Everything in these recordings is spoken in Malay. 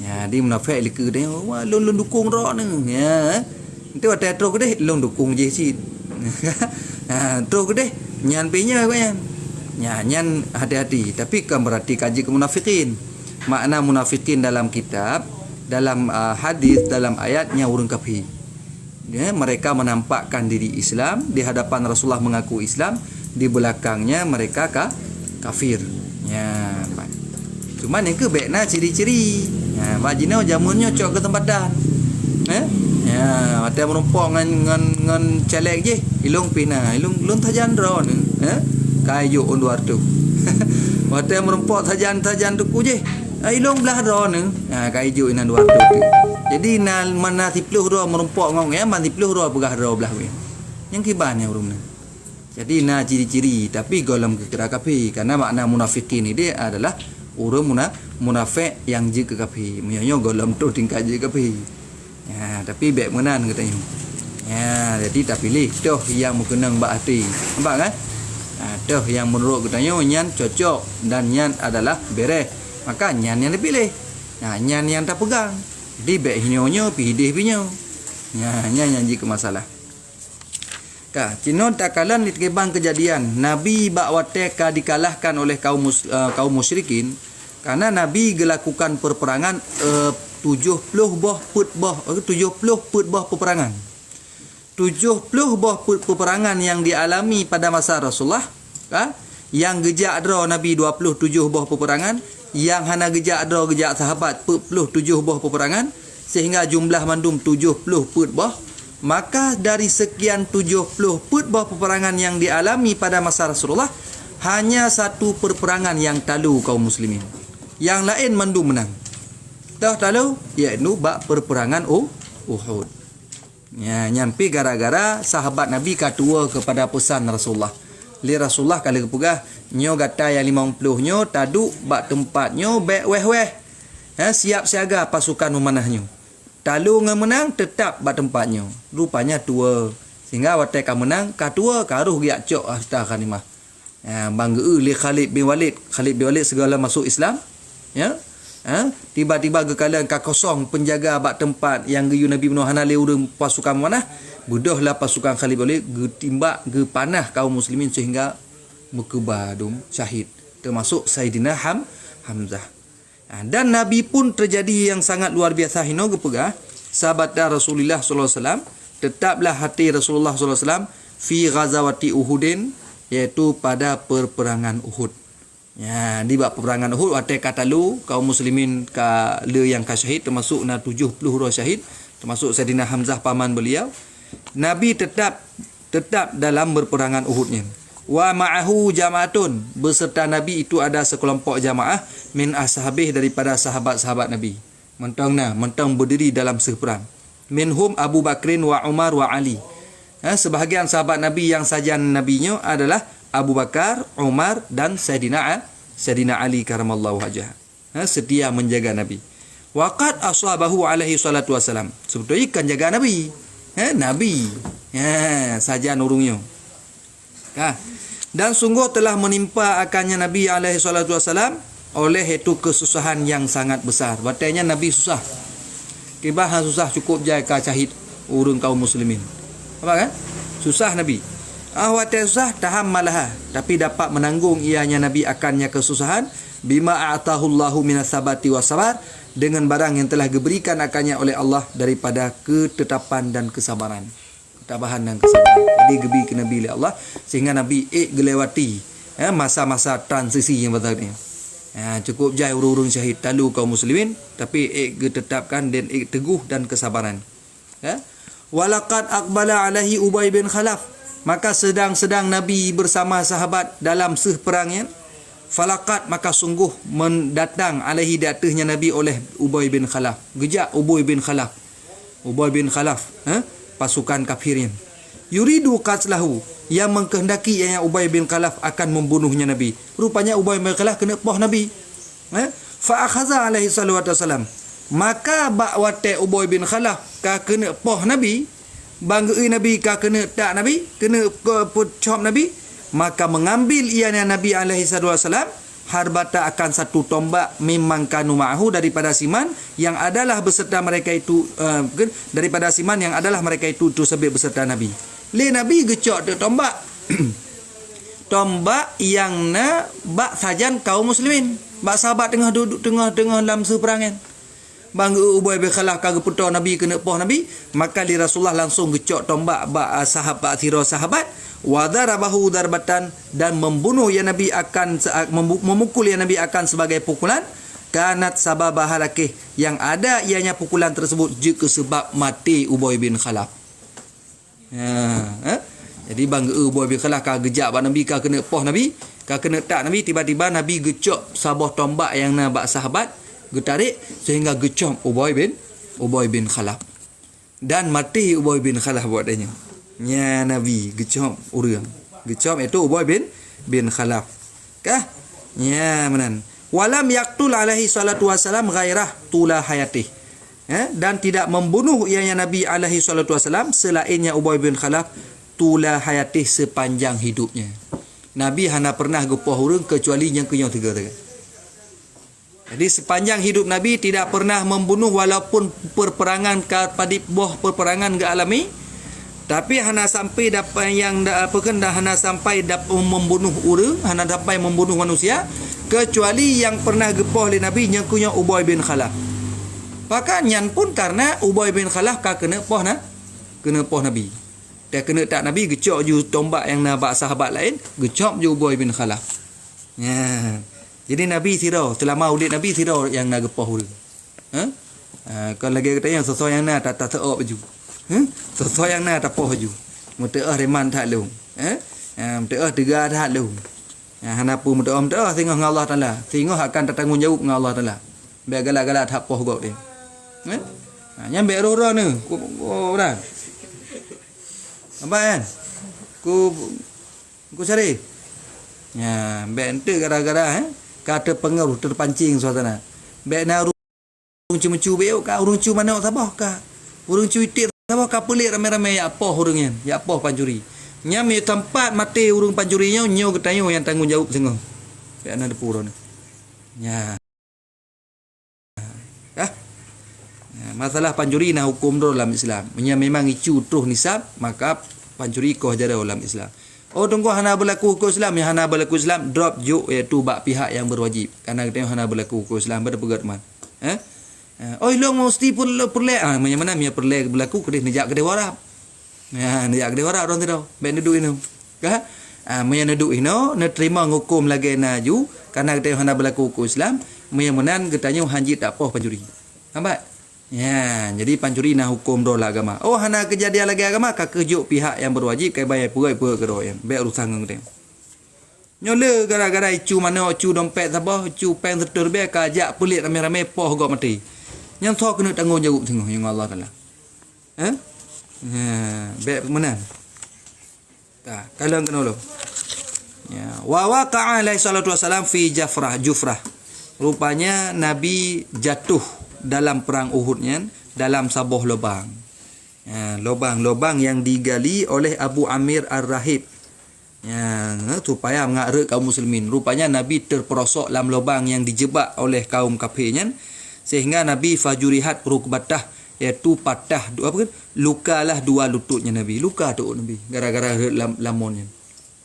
Ya, di munafik leka dia, wah lon dukung ro ni. Ya. Itu ada terus deh lon dukung je si. Terus deh nyan pinya ko yan. Nyan hati-hati, tapi kan berarti kaji kemunafikin. Makna munafikin dalam kitab, dalam hadis, dalam ayatnya urang kafir. Ya, mereka menampakkan diri Islam di hadapan Rasulullah mengaku Islam, di belakangnya mereka kafir. Ya, cuma yang ke bekna ciri-ciri. Ya, bajino jamunnya cok ke tempatan. Ya, ada menumpang ngan celek je. Ilung pina, ilung tajan ro ni. Kayu unduar tu. Ada menumpang tajan tu je. Ilung belah ro ni. Kayu inan duar tu. Jadi mana tipluh ro menumpang ngong ya, man tipluh ro begah ro belah we. Yang kibannya urung ni. Jadi ciri-ciri tapi golong kekira kafir, karena makna munafikin ni dia adalah urang munafik yang je ke kafir. Menyo golong tu tingkat je kafir. Ya, tapi baik menan katanya. Ya, jadi tak pilih doh yang berkenang bak hati. Nampak kan? Doh yang menurut katanya nyan cocok dan nyan adalah beres. Maka nyan yang dipilih. Nyan yang tak pegang. Jadi baik hinyo pidih pinyo. Nyan yang je ke masalah. Cina tak kalah ditgebang kejadian Nabi bakwateka dikalahkan oleh kaum musyrikin karena Nabi gelakukan perperangan 70 buah peperangan. 70 buah peperangan yang dialami pada masa Rasulullah. Yang gejak dra Nabi 27 buah peperangan, yang hana gejak dra gejak sahabat 47 buah peperangan, sehingga jumlah mandum 70 buah. Maka dari sekian 70 buah peperangan yang dialami pada masa Rasulullah, hanya satu perperangan yang talu kaum muslimin. Yang lain mandum menang. Tahu talu iaitu bab perperangan Uhud. Ya, nyampi gara-gara sahabat Nabi katua kepada pesan Rasulullah. Li Rasulullah kalau kepegah nyo gata yang 50 nyo taduk bak tempatnyo baik weh-weh. Siap siaga pasukan memanahnya. Talu ngan menang tetap bak tempatnya. Rupanya tua. Sehingga watai ka menang katua karuh giak cok hasta kanimah. Bangga li Khalid bin Walid. Khalid bin Walid segala masuk Islam. Ya. Tiba-tiba gekalan ka kosong penjaga bak tempat yang geyu Nabi bin Hanali urang pasukan mana? Budahlah pasukan Khalid bin Walid getimbak ge panah kaum muslimin sehingga mekebadum syahid. Termasuk Sayyidina Hamzah. Dan Nabi pun terjadi yang sangat luar biasa hino gepegah sahabat Rasulullah sallallahu alaihi wasallam tetaplah hati Rasulullah sallallahu alaihi wasallam fi ghazawati Uhudin, iaitu pada perperangan Uhud. Ya, di bab peperangan Uhud watai kata lu kaum muslimin ka le yang ka syahid, termasuk na 70 roh syahid, termasuk Sayyidina Hamzah paman beliau. Nabi tetap dalam berperangan Uhudnya. Wa ma'ahu jama'atun, beserta Nabi itu ada sekelompok jamaah min ashabih, daripada sahabat-sahabat Nabi. Mentang berdiri dalam seperang. Minhum Abu Bakrin wa Umar wa Ali. Sebahagian sahabat Nabi yang sajan nabinya adalah Abu Bakar, Umar dan Sayyidina Ali karamallahu wajhah. Setia menjaga Nabi. Waqad ashabahu alaihi salatu wasalam. Sebetulnya kan jaga Nabi. Nabi. Sajan urungnya. Dan sungguh telah menimpa akannya Nabi alaihi salatu wasalam oleh itu kesusahan yang sangat besar. Batanya Nabi susah. Kibahan susah cukup jaga syahid urung kaum muslimin. Apa kan? Susah Nabi. Watai susah tahammalaha, tapi dapat menanggung ianya Nabi akannya kesusahan bima a'tahullahu minas sabati wasabar, dengan barang yang telah diberikan akannya oleh Allah daripada ketetapan dan kesabaran. Ketabahan dan kesabaran. Jadi gebi ke Nabi oleh Allah sehingga Nabi gelewati masa-masa transisi yang bertanya. Cukup jai urung-urung syahid talu kaum muslimin, tapi ditetapkan dan teguh dan kesabaran. Walaqad aqbala alaihi Ubay bin Khalaf, maka sedang-sedang Nabi bersama sahabat dalam perangnya. Falaqat, maka sungguh mendatang alaihi di atasnya Nabi oleh Ubay bin Khalaf. Gejak Ubay bin Khalaf. Pasukan kafirin. Yuridu qatlahu, yang mengkehendaki yang Ubay bin Khalaf akan membunuhnya Nabi. Rupanya Ubay bin Khalaf kena poh Nabi. Fa akhadha alaihi salatu wasalam, maka bakwate Ubay bin Khalaf ka kena poh Nabi, banggai Nabi ka kena tak Nabi, kena pocom Nabi, maka mengambil ianya Nabi alaihi salatu wasalam harbata akan satu tombak memang kanu ma'ahu daripada siman yang adalah beserta mereka itu daripada siman yang adalah mereka itu tersebut beserta Nabi. Le Nabi gecok tu tombak. Tombak yang na bak sajan kaum muslimin. Bak sahabat tengah duduk tengah dalam seperangan. Bang Ubay bin Khalaf kagak putar Nabi kena poh Nabi, maka li Rasulullah langsung gecok tombak bak sahabat sahabat wadarabahu darbatan dan membunuh ya Nabi akan memukul ya Nabi akan sebagai pukulan kanat sababah halakih yang ada ianya pukulan tersebut jika sebab mati Ubay bin Khalaf. Jadi bang Ubay bin Khalaf kagak gejak bak Nabi kagak kena poh Nabi, kagak kena tak Nabi, tiba-tiba Nabi gecok sabah tombak yang na bak sahabat getarik sehingga gecom Ubay bin Khalaf dan mati Ubay bin Khalaf buat dia nya Nabi gecom urang gecom itu Ubay bin Khalaf kah nya menan walam yaqtul alaihi salatu wasalam ghairah tula hayatih dan tidak membunuh ianya Nabi alaihi salatu wasalam selainnya Ubay bin Khalaf tula hayatih sepanjang hidupnya. Nabi hana pernah gepoh urang kecuali yang kenyang tiga. Jadi sepanjang hidup Nabi tidak pernah membunuh walaupun perperangan pada buah perperangan ke alami, tapi hana sampai dapat yang hana sampai dapat membunuh orang, hana sampai membunuh manusia kecuali yang pernah gepoh oleh Nabi yang kunya Ubay bin Khalaf. Bahkan yang pun karena Ubay bin Khalaf kena poh Nabi. Dia kena tak Nabi gecok ju tombak yang nabak sahabat lain, gecok ju Ubay bin Khalaf. Ya. Jadi Nabi tirau selama ulit Nabi tirau yang nak gepoh urang. Kalau lagi katanya sesuai yang nak tak teok baju. Sesuai yang nak tak poh baju. Muteah reman tak lu. Muteah tegar tak lu. Hana pu muteah tengok dengan Allah Taala. Tengok akan tertanggung jawab dengan Allah Taala. Biar galak-galak tak poh gok dia. Yang be roh-roh ni. Orang. Apa kan? Ku cari. Ya, be ente gara-gara kata pengaruh terpancing suasana. Baik na urung cu beo ka urung cu mana sabah ka. Urung cu itik sabah ka pelik ramai-ramai ya apoh urangnya. Ya apoh pancuri. Nya me tempat mati urung pancurinya nyo ketayo yang tanggung jawab sengong. Baik na depuro ni. Ya. Masalah pancuri na hukum dalam Islam. Nya memang icu tuh nisab maka pancuri koh jara dalam Islam. Oh tunggu hana berlaku hukum Islam yang hana berlaku Islam drop juk iaitu bak pihak yang berwajib kerana kita hana berlaku hukum Islam berpegat man. Oh long mesti perlek macam mana dia perlek berlaku kedih nejak kedih warap. Nejak kedih warap orang tidak baik duduk ini. Kah? Meyan duduk ini nak terima hukum lagi naju kerana kita hana berlaku hukum Islam meyan menan katanya hanji tak poh pancuri. Nampak? Ya, jadi pancuri nah hukum dola agama. Oh hana kejadian lagi agama ka kejuk pihak yang berwajib kai bayar purai-purai ke doyan. Baik urusan ngeng Nyola gara-gara icu mana icu dompet sabah, icu pen tertur be ka ajak pelik ramai-ramai poh gok mati. Yang tho kena tanggung jawab tengok yang Allah Taala. Baik menan. Kalau kena lo. Ya, wa waqa'a alaihi salatu wasalam fi Jufrah. Rupanya Nabi jatuh dalam perang Uhudnya dalam sabuh lubang. Lubang yang digali oleh Abu Amir Ar-Rahib. Supaya mengarak kaum muslimin. Rupanya Nabi terperosok dalam lubang yang dijebak oleh kaum kafirnya sehingga Nabi fajurihat rukbatah iaitu patah lukalah dua lututnya Nabi. Luka tu Nabi gara-gara heret lamonnya.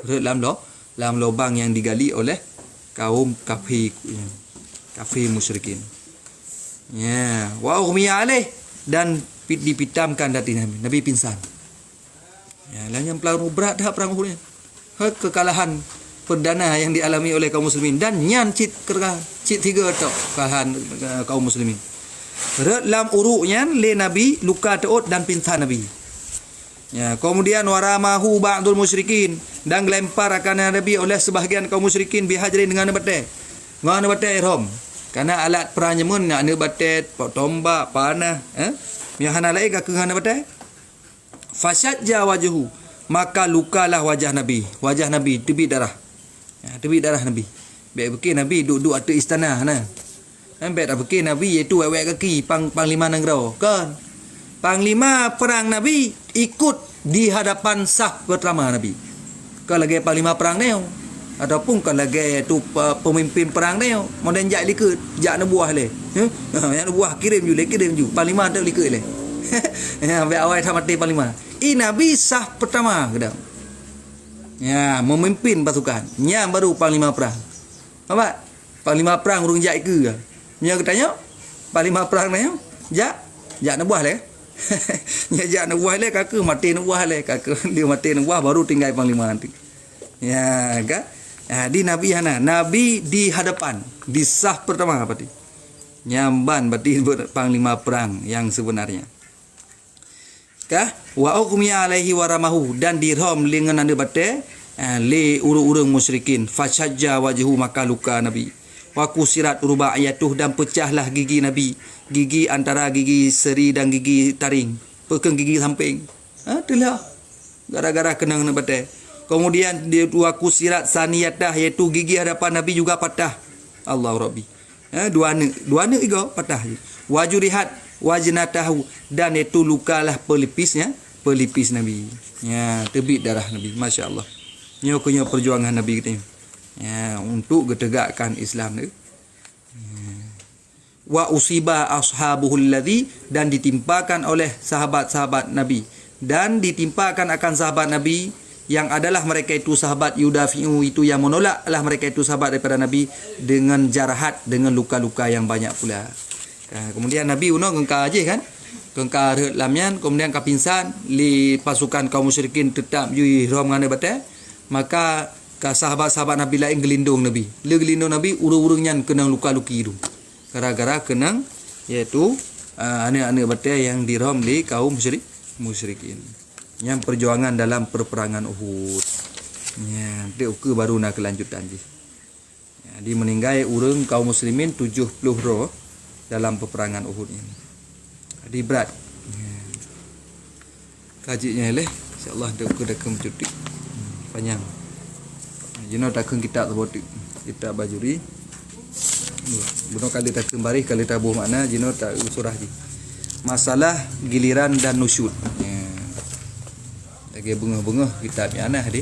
Heret dalam lubang yang digali oleh kaum kafir musyrikin. Ya, wa ughmiya alaih dan dipitamkan dati Nabi. Nabi pingsan. Ya, lain yang perang berat dah perang Uhud. Kekalahan perdana yang dialami oleh kaum muslimin dan nyan cit tiga tok kekalahan kaum muslimin. Dalam uruknya le Nabi luka teut dan pingsan Nabi. Ya, kemudian waramahu ba'dul musyrikin dan dilempar akan Nabi oleh sebahagian kaum musyrikin bihajrin dengan batai. Dengan batai ihram. Karena alat perangnya mun nak batet, tombak, panah, yang hana lain ke hana batet. Fasyajja wajhu, maka lukalah wajah Nabi. Wajah Nabi tebi darah. Tebi darah Nabi. Baik bekir Nabi duduk atas istana nah. Baik tak bekir Nabi iaitu wek kaki panglima negara kan. Panglima perang Nabi ikut di hadapan saf pertama Nabi. Kalau lagi panglima perang ni ataupun kalau lagi tu pemimpin perang dia modern jak likut jak nak buah le yang nak buah kirim ju panglima tak likut le ya ambil awal tak mati panglima nabi sah pertama kedam ya memimpin pasukan nya baru panglima perang apa panglima perang urung jak ke nya katanya panglima perang dia jak nak buah le nya jak nak buah le kakak mati nak buah le kakak dia mati nak buah baru tinggal panglima nanti ya kan di nabi nabi di hadapan di sah pertama berarti nyamban berarti panglima perang yang sebenarnya wa uqmiya alaihi wa ramahu dan dirham lengan anda bate li urung-urung musyrikin fashajja wajhu maka luka nabi wa kusirat rubaiyatuh dan pecahlah gigi nabi gigi antara gigi seri dan gigi taring pekeng gigi samping itulah gara-gara kenang nak bate kemudian dia dua kusirat saniyatah iaitu gigi hadapan nabi juga patah Allah Rabbi dua ni ego patah wajurihat wajnatahu dan itu lukalah pelipis nabi ya terbit darah nabi masya-Allah nyokonya perjuangan nabi kita ya untuk getegakkan Islam ni wa usiba ashabuhul ladzi dan ditimpakan oleh sahabat-sahabat nabi dan ditimpakan akan sahabat nabi yang adalah mereka itu sahabat yudafi'u itu yang menolaklah mereka itu sahabat daripada nabi dengan jarahat dengan luka-luka yang banyak pula. Kemudian Nabi uno gengkar aje kan. Gengkar lamian kemudian kapinsan li pasukan kaum musyrikin tetap yui rom ngane bate. Maka ka sahabat-sahabat Nabi lain gelindung Nabi. Le gelindung Nabi urung-urungnya kenang luka-luki itu. Gara-gara kenang iaitu anak-anak bate yang di rom li kaum musyrikin. Yang perjuangan dalam perperangan Uhud. Ya, dia ke baru nak kelanjutan je. Ya, di meninggal urang kaum muslimin 70 roh dalam peperangan Uhud ini. Jadi berat. Ya. Kajinya leh, insya-Allah dia ke dak mencuti. Panjang. Jenak tak kitab sebut kitab bajuri. Bunuh kali tak kembali kali tabuh makna jenak tak surah je. Masalah giliran dan nusyud. Ya. Lagi bunga-bunga kitab yang anah dia.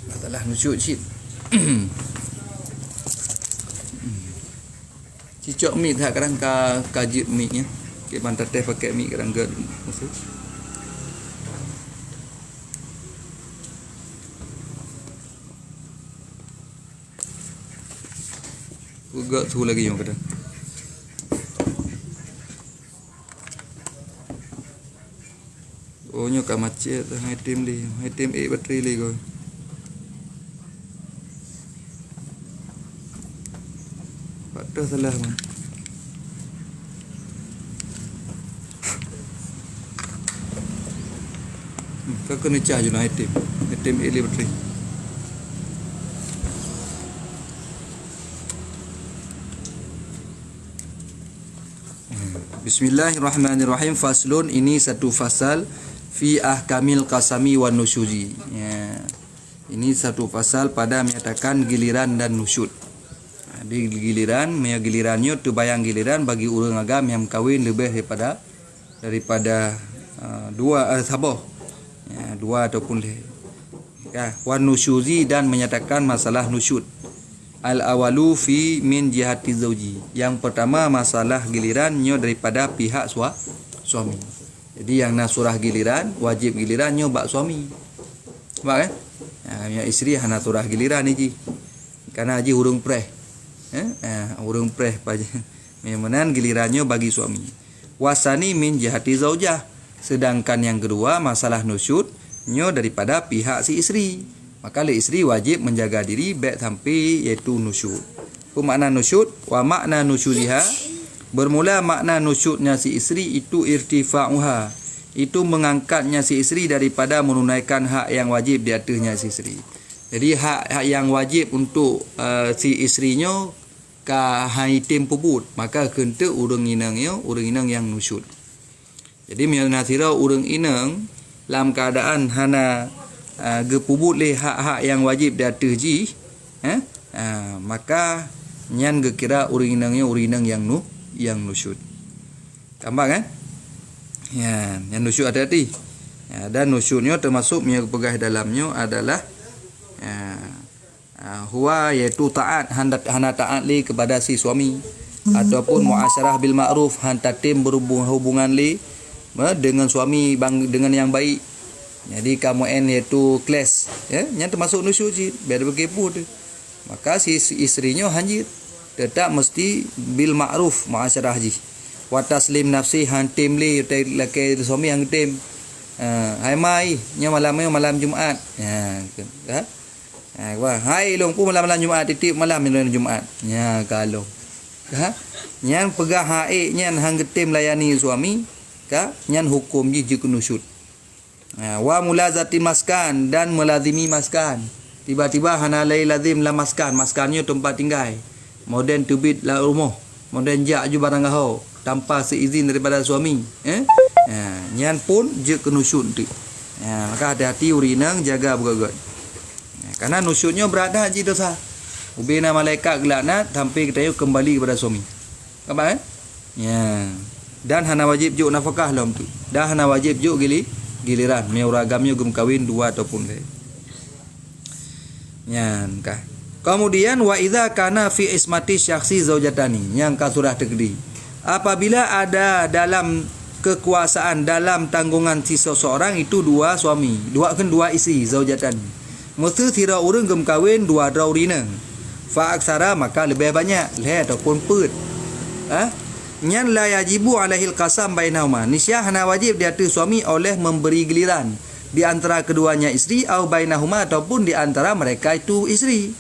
Masalah nusyud syid. Cicok mik tak kadang kajit miknya. Ke bantar teh pakai mik kadang ke maksud. Ugak tu lagi yang kadang. Oh nyo ka macet hai tim li, hai tim bateri li kau. Patah salah man. Kau kena charge na hai tim li bateri. Bismillahirrahmanirrahim. Faslun, ini satu fasal fi ahkamil qasami wan nusyuzi. Ya. Ini satu pasal pada menyatakan giliran dan nusyud. Di giliran, gilirannya tu bayang giliran bagi orang agam yang kahwin lebih daripada dua sabah. Ya, dua ataupun lebih. Ya, wan nusyuzi dan menyatakan masalah nusyud. Al-awalu fi min jihati zauji. Yang pertama masalah gilirannya daripada pihak suami. Jadi yang nak surah giliran, wajib gilirannya bak suami. Sebab kan? Ya, isteri hana surah giliran ni ji. Karena haji urung preh. Urung preh paja. Memang gilirannya bagi suami. Wasani min jihati zaujah. Sedangkan yang kedua masalah nusyudnya daripada pihak si isteri. Maka isteri wajib menjaga diri baik sampai iaitu nusyud. Apa makna nusyud? Wa makna nusyudiha. Bermula makna nusyudnya si isteri itu irtifa'uha. Itu mengangkatnya si isteri daripada menunaikan hak yang wajib di atasnya si isteri. Jadi hak yang wajib untuk si isterinya ka haitim pubut. Maka kenta urang inang yang nusyud. Jadi mialnasira urang inang dalam keadaan hana gepubut le hak-hak yang wajib di atas ji, maka nyan gekira urinangnya urinang yang nusyud. Tambah kan? Ya, yang nusyud hati-hati. Ya, dan nusyudnya termasuk yang pegah dalamnya adalah Huwa iaitu taat, hana taat li kepada si suami, ataupun muasyarah bil ma'ruf, hanta tim berhubungan li dengan suami dengan yang baik. Jadi kamu iaitu kelas yang termasuk nusyud je, biar berkepo tu. Maka si isterinya hanjit tetap mesti bil ma'ruf muasyarah je. Wa taslim nafsi hantim li laki suami yang tim. Hai mai nya malam Jumaat. Wah, hai long pu malam Jumaat titip malam Jumaat. Nya kalau. Nyan pegang haik nyan hang tim layani suami, nyan hukum je kunusyud. Wa mulazati maskan dan melazimi maskan. Tiba-tiba hana lai lazim la maskannya tempat tinggal. Moden tubit la rumah. Moden jak ju barang gahau tanpa seizin daripada suami. Nyan pun je kenusyud tu. Maka hati-hati urinang jaga begagot. Karena nusyudnya berada je dosa. Ubina malaikat gelaknat sampai kita kembali kepada suami. Apa Dan hana wajib juk nafkah lom tu. Dan hana wajib juk giliran. Meu ragamnya gum kawin dua ataupun lain. Kemudian wa idza kana fi ismati syakhsi zaujatani, yang kasurah tegedi. Apabila ada dalam kekuasaan, dalam tanggungan si seseorang itu dua suami, dua isteri zaujatani. Mesti tira urang gem kawin dua draurina. Fa aksara maka lebih banyak le ataupun put. Nyan la yajibu alaihil qasam bainahuma. Nisya hana wajib di atas suami oleh memberi giliran di antara keduanya isteri atau bainahuma ataupun di antara mereka itu isteri.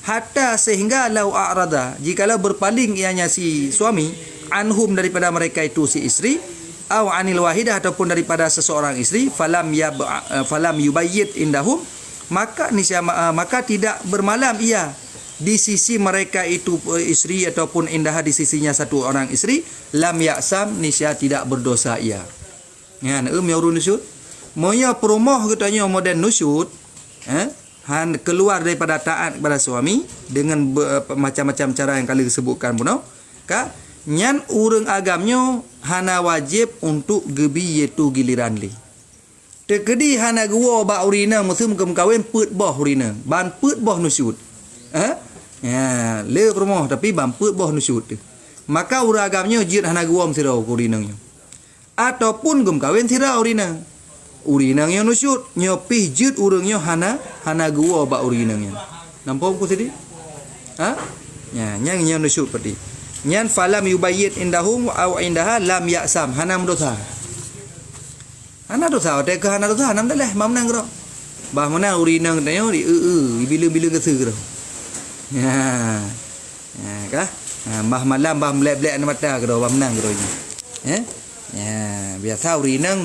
Hatta sehingga lau a'rada, jikalau berpaling ianya si suami anhum daripada mereka itu si isteri, au anil wahidah ataupun daripada seseorang isteri, falam yubayyit indahum, maka tidak bermalam ia di sisi mereka itu isteri ataupun indah di sisinya satu orang isteri, lam yaksam, nisya tidak berdosa ia. Urun nusyud moya promoh katanya modern nusyud, keluar daripada taat kepada suami dengan macam-macam cara yang kali disebutkan puno. Nyan urang agamnya hana wajib untuk gebi iaitu giliran li. Tekedi hana gua ba urina musim kawin put boh urina, ban put boh nusyud. Le promoh tapi ban put boh nusyud tu. Maka urang agamnya jid hana gua msirau urinanya. Ataupun gum kawin sirau urina. Urinangnya nusyud, nyopih jid urangnya hana gua ba urinangnya. Nampak ku tadi? Nyang nusyud pati. Nyan falam yubayyit indahum au indaha lam yaksam, hana dosa. Hana dosa, te ke hana dosa, nam daleh mam nang ro. Bah mana urinang tanya di bila ke segera. Bah malam bah melek-melek mata ke ro, bah menang ke ro. Biasa urinang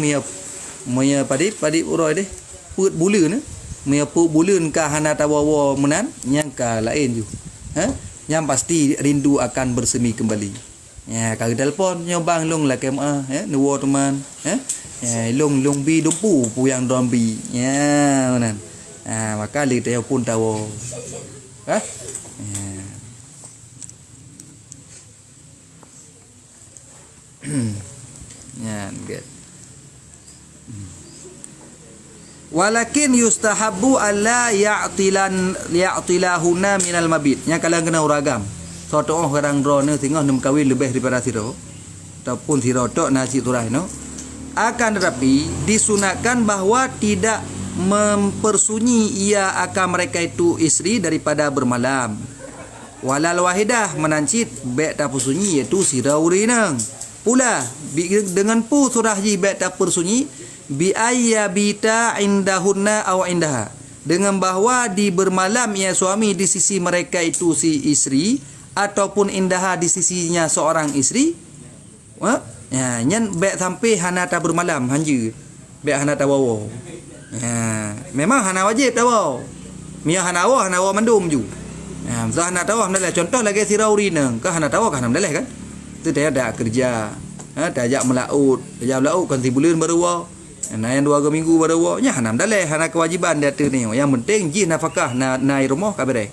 Maya padi uroi deh put bulan maya put bulan ka hana tawawa menan yang ka lain ju yang pasti rindu akan bersemi kembali kalau telefon nyobang long la kem nuwo teman long bi dumpu pu yang dombi menan maka li teo pun tawo get. Walakin yustahabbu alla ya'tilahuna minal mabit. Yang kalian kena uragam. Soto orang drone tengok nem kawin lebih daripada siro ataupun siro tok nasi turai no. Akan tetapi disunatkan bahawa tidak mempersunyi ia akan mereka itu isteri daripada bermalam. Walal wahidah menancit baik tak persunyi iaitu siro urinang. Pula dengan pu surah ji baik tak persunyi bi ayyabita indahunna aw indaha, dengan bahawa di bermalam ia suami di sisi mereka itu si isteri ataupun indaha di sisinya seorang isteri. Nyan baik sampai hana ta bermalam hanja baik hana ta wawo. Memang hana wajib ta wawo. Mia hana wawo mandum ju. Zah hana ta wawo adalah contoh lagi sirau rina ke hana ta wawo kan adalah kan. Itu dia ada kerja. Tajak melaut kan 3 bulan baru wawo. Yang 2 minggu baru wawo nya hanam daleh hana kewajiban dia tu ni. Yang penting ji nafkah nai rumah kabere.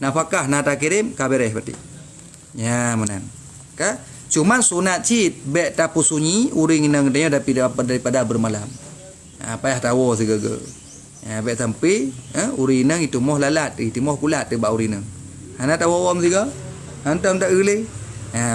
Nafkah na tak kirim kabere berarti. Menan. Cuma sunat cit baik tapu sunyi uring nang dia daripada bermalam. Payah tahu segala. Baik sampai urinang itu moh lalat itu moh pulat te ba urinang. Hana tahu om juga. Hantam tak gele.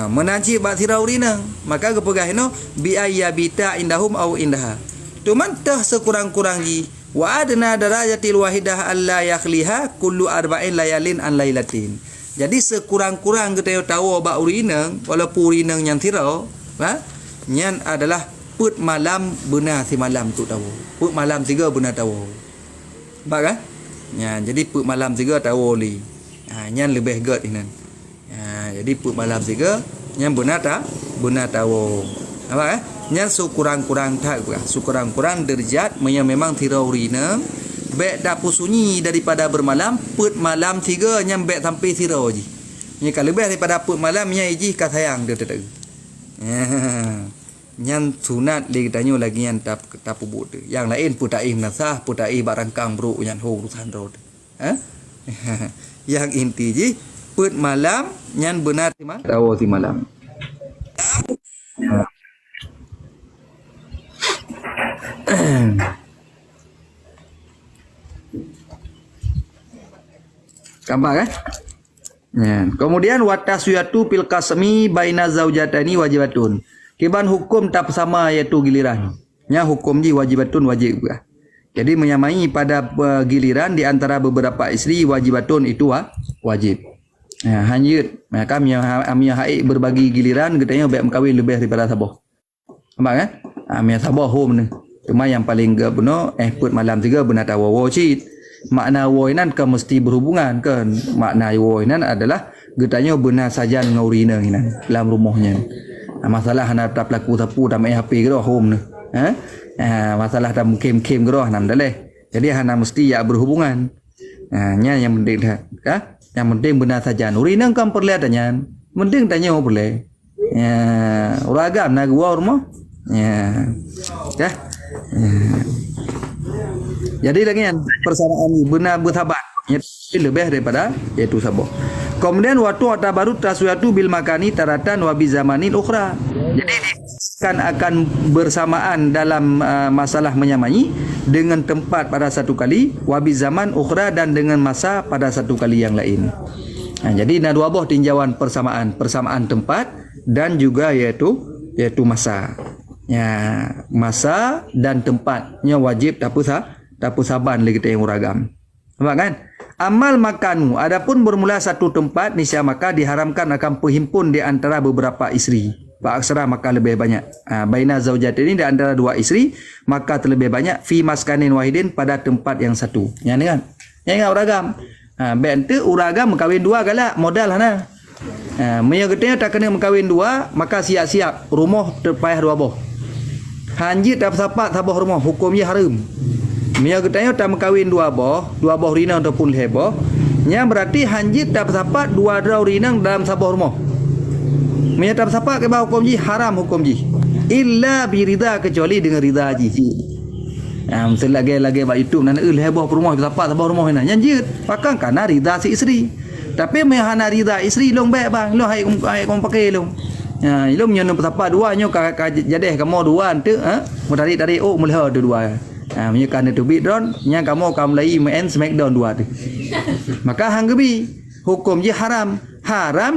Menanci ba sira urinang. Maka kepegah no bi ayyabita indahum au indaha. Tuman tah sekurang-kurang ji wa adna darajatil wahidah alla yakhliha kullu arba'in layalin an lailatin. Jadi sekurang-kurang kita tahu ba urinang walaupun urinang yang tirau, nyan adalah put malam benar si malam tu tahu. Put malam 3 benar tahu. Nampak kan? Ya, jadi put malam 3 tahu li. Nyan lebih gad inan. Jadi put malam 3 nyan benar tahu. Nampak kan? Nyan sekurang-kurang tak sekurang-kurang derajat memang tirau urinang. Bek dah sunyi daripada bermalam, put malam 3 nyam bek sampai tirau je. Ni kalau lebih daripada put malam nya iji ka sayang dia tak. Nyan sunat dia tanya lagi yang tak pubut tu. Yang lain putai nasah, putai barangkang bro yang ho urusan road. Yang inti je put malam nyan benar si malam. Tahu si malam. Gampang kan? Ya. Kemudian wataswiyatu fil qasmi baina zaujatani wajibatun. Kiban hukum tak sama iaitu giliran. Ya hukum ji wajibatun wajib juga. Jadi menyamai pada giliran di antara beberapa isteri wajibatun itu wajib. Ya, hanjut. Maka amia haid berbagi giliran katanya baik mengkawin lebih daripada sabah. Nampak kan? Amia sabah home ni. Cuma yang paling benar put malam 3 benar tahu wajib. Makna woinan kan mesti berhubungan kan. Makna woinan adalah getanya benar saja ngaurina hinan dalam rumahnya. Masalah hana tak pelaku sapu tak main HP ke home ni. Masalah tak kem-kem ke nam daleh. Jadi hana mesti ya berhubungan. Nya yang penting dah. Yang penting benar saja. Urina kan perlihatannya. Penting tanya boleh. Uragam nak gua rumah. Jadi lagi yang persyaratan ini benar bersabar lebih daripada yaitu sabah. Kemudian waktu baru taswiyatu bil makani taratan wa bi zamanin ukhra. Jadi akan bersamaan dalam masalah menyamai dengan tempat pada satu kali wa bi zaman ukhra dan dengan masa pada satu kali yang lain. Jadi ada dua buah tinjauan persamaan tempat dan juga yaitu masa. Ya, masa dan tempatnya wajib tak saban lagi kita yang uragam. Nampak kan? Amal makanmu adapun bermula satu tempat niscaya maka diharamkan akan perhimpun di antara beberapa isteri. Pak aksara maka lebih banyak. Baina zaujat ini di antara dua isteri maka terlebih banyak fi maskanin wahidin pada tempat yang satu. Yang ni kan? Yang ingat uragam. Bente uragam mengkawin dua galak modal hana. Meya getanya tak kena mengkawin dua maka siap-siap rumah terpayah dua boh. Hanjit tak sapat sabah rumah hukumnya haram. Mia getanya tak mengkawin dua boh rina ataupun heboh. Nya berarti hanjit tak sapat dua drau rinang dalam sabah rumah. Mia tak sapat ke bawah hukum ji haram hukum ji. Illa birida kecuali dengan rida ji. Mesti lagi bab YouTube nan heboh rumah sapat sabah rumah ina. Nyanjit pakang kana rida si isteri. Tapi mia hana rida isteri long baik bang. Long hai kom pakai long. Ilum nyono petapa dua nyo jadeh kamu dua ante mu tarik mulai dua. Menyo kan tu bit don nya kamu lai main smackdown dua tu. Maka hanggebi hukum je haram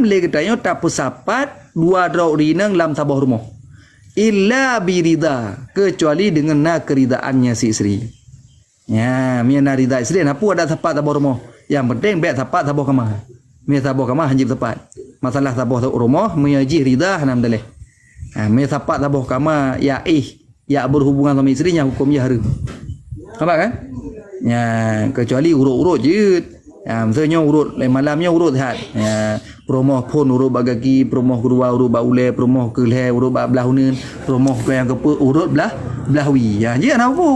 le getanyo tak pusapat dua drau rinang dalam sabah rumah. Illa birida kecuali dengan keridaannya si isteri. Ya, mia narida isteri apa ada sapat sabah rumah. Yang penting baik sapat sabah kamar. Mia sabah kamar hanjib sapat. Masalah sabah rumah menyaji rida hanam daleh. Me sapat sabah kama ya berhubungan sama isterinya hukumnya haram. Nampak kan? Ya, kecuali urut-urut je. Misalnya urut malamnya urut hat. Ya, promoh pun urut bagaki, promoh kedua urut baule, promoh keleh urut belah unen, promoh ke yang kepe urut belah wi. Ya, je nak apa?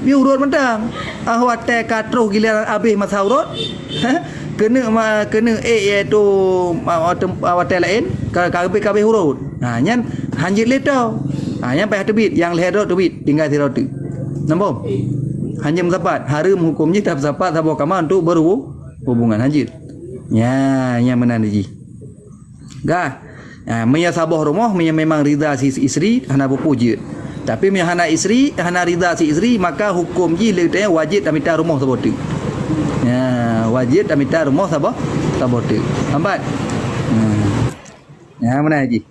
Dia urut mentang. Hotel katruh giliran habis masa urut. Kena iaitu hotel lain kabeh urut. Nyan hanjit letau. Yang payah tebit yang leher tebit tinggal tirau tu. Nampak? Hanjit mendapat haram hukumnya tak dapat sabah kamar untuk berhubungan hanjit. Ya, yang mana ji? Gah. Meya sabah rumah memang rida si isteri hana berpuji. Tapi yang hana isteri, hana rida si isteri, maka hukum ji letanya wajib tamita rumah sabot. Ya, wajib tamita rumah sabot. Nampak? Ya, mana ji?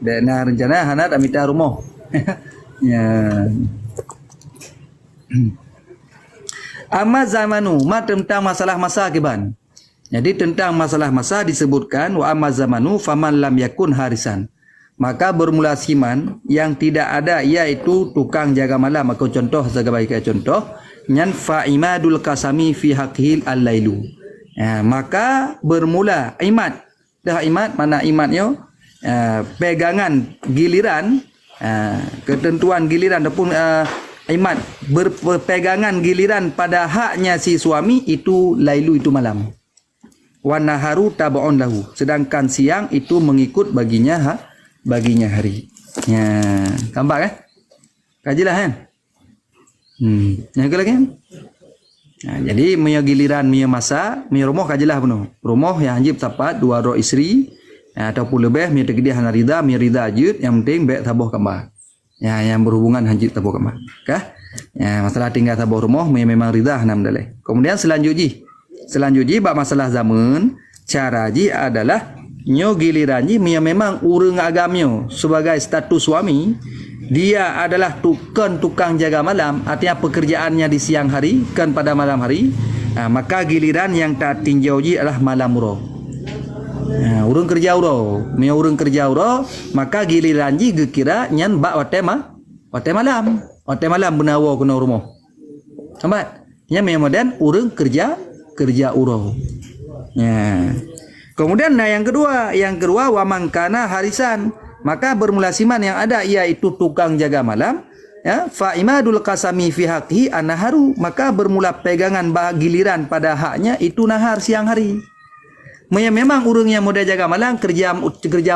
Dan rencana hana tamita rumah. Ya. Amma zamanu, tentang masalah masa kiban. Jadi tentang masalah masa disebutkan wa amma zamanu faman lam yakun harisan. Maka bermula siman yang tidak ada iaitu tukang jaga malam. Aku contoh sebagai contoh nyan fa'imadul kasami fi haqqil al-lailu. Ya, maka bermula imat. Dah imat mana imatnya? Pegangan giliran, ketentuan giliran ataupun imat berpegangan giliran pada haknya si suami itu lailu itu malam. Wan naharu tabu'un lahu. Sedangkan siang itu mengikut baginya hari. Ya, nampak kan? Kajilah kan? Yang lagi kan? Nah, jadi punya giliran punya masa, punya rumah kajilah penuh. Rumah yang wajib tepat dua roh isteri ataupun lebih punya tegedi hana rida, punya rida ajud, yang penting baik tabuh kembah. Ya, yang berhubungan hanjit tabuh kembah. Kah? Ya, masalah tinggal tabuh rumah memang rida hanam dalih. Kemudian selanjutnya bab masalah zaman, cara ji adalah nyo giliran ji memang urang agamnya sebagai status suami, dia adalah tukang jaga malam, artinya pekerjaannya di siang hari kan pada malam hari. Maka giliran yang tak tinjau ji adalah malam uro. Urang kerja uro, urang kerja uro, maka giliran ji gekira nyan bak wate malam benawa kena rumah. Sambat. Nya memodan urang kerja uro. Ya. Kemudian yang kedua wa mangkana harisan, maka bermula siman yang ada iaitu tukang jaga malam, ya, fa imadul qasami fi haqqihi an-naharu, maka bermula pegangan giliran pada haknya itu nahar siang hari. Memang urang yang muda jaga malam kerja